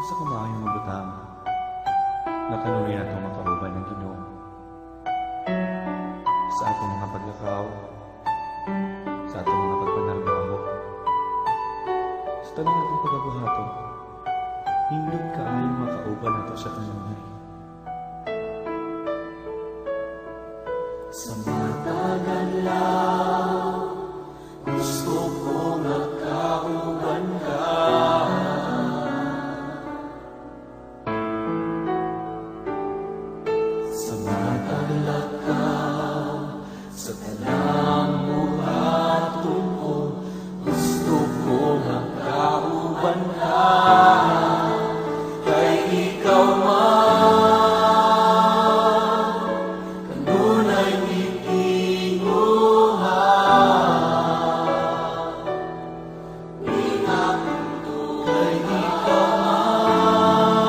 Sa kumayong mabutang, na kanunay na itong makauban ng Ginoo. Sa atong mga paglakaw, sa atong mga pagpanarbaho, sa tanong atong pagabuhato, hindot kaayong makauban na ito sa kanunay. Sa matagal lang, gusto ko nakauban ka. Sa matagal ka, sa talang buhaton ko, gusto ko nakauban ka. Kay ikaw man, kanunay itinguha. Inapundo kay ikaw man,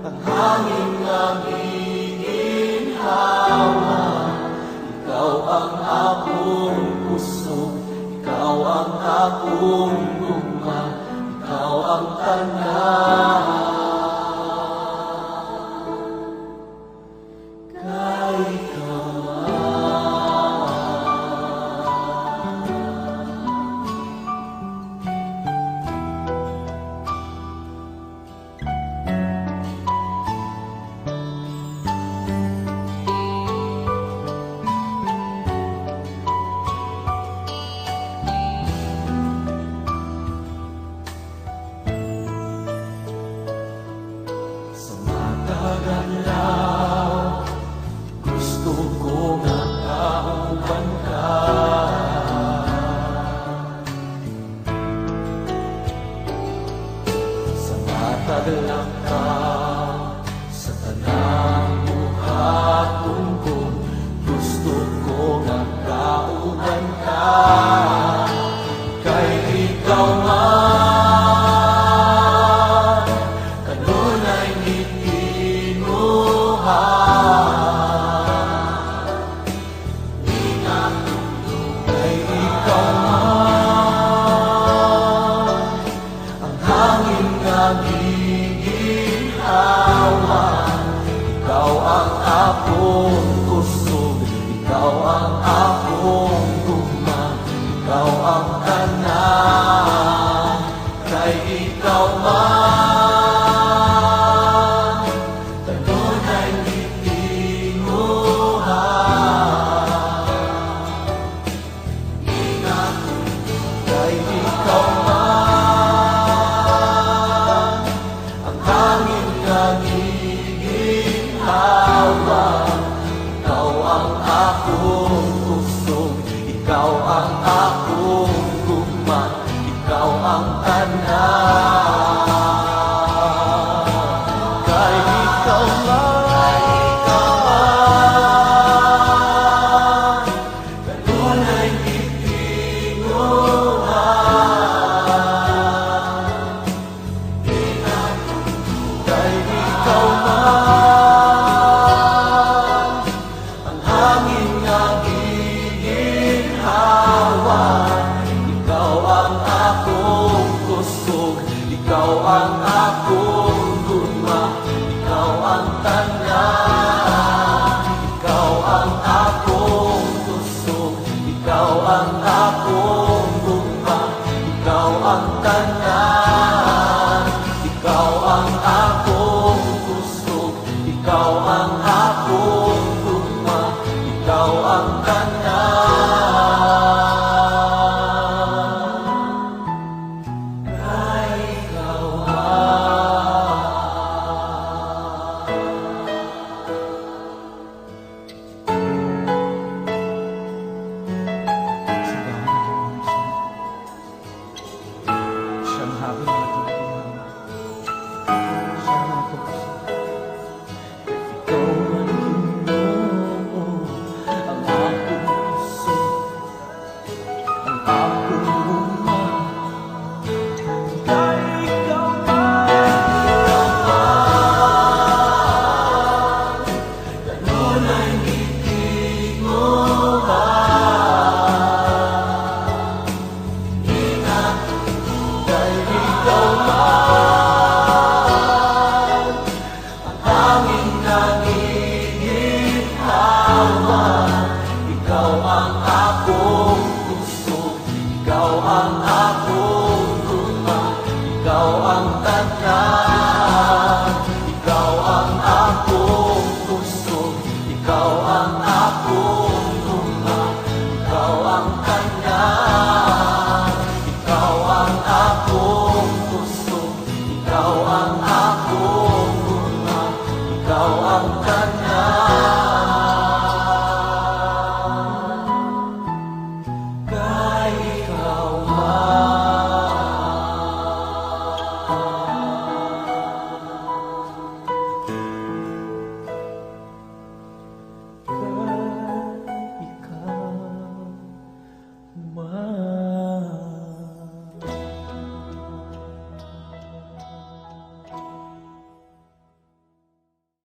ang hangin ng iginhawa. Ikaw ang akong puso, ikaw ang akong gugma, ikaw ang tanan. Kay ikaw sa matagal lang, gusto ko nakauban ka. Sa matagal lang ka, sa tanang buhaton ko, gusto ko nakauban ka. Kay ikaw man, kanunay itinguha. Inapundo kay ikaw man, ang hangin ng iginhawa. Ikaw ang akong kusog, ikaw ang akong gugma, ikaw ang tanan. Kay ikaw man, kanunay itinguha. Inapundo kay ikaw man, ang hangin ng iginhawa. Ikaw ang akong kusog, ikaw ang akong gugma, ikaw ang tanan. Kay ikaw man, kanunay itinguha. Kay ikaw man, ang hangin ng iginhawa. Ikaw ang akong kusog, ikaw ang akong gugma, ikaw ang tanan. Ikaw ang akong kusog, ikaw ang akong gugma, ikaw ang tanan. Ikaw ang akong kusog, ikaw ang akong gugma, ikaw ang tanan. Kay ikaw Sa bahay ng Diyos, siyang habang atong tinama, siyang atong puso. ikaw man Ginoo, ang akong puso, ang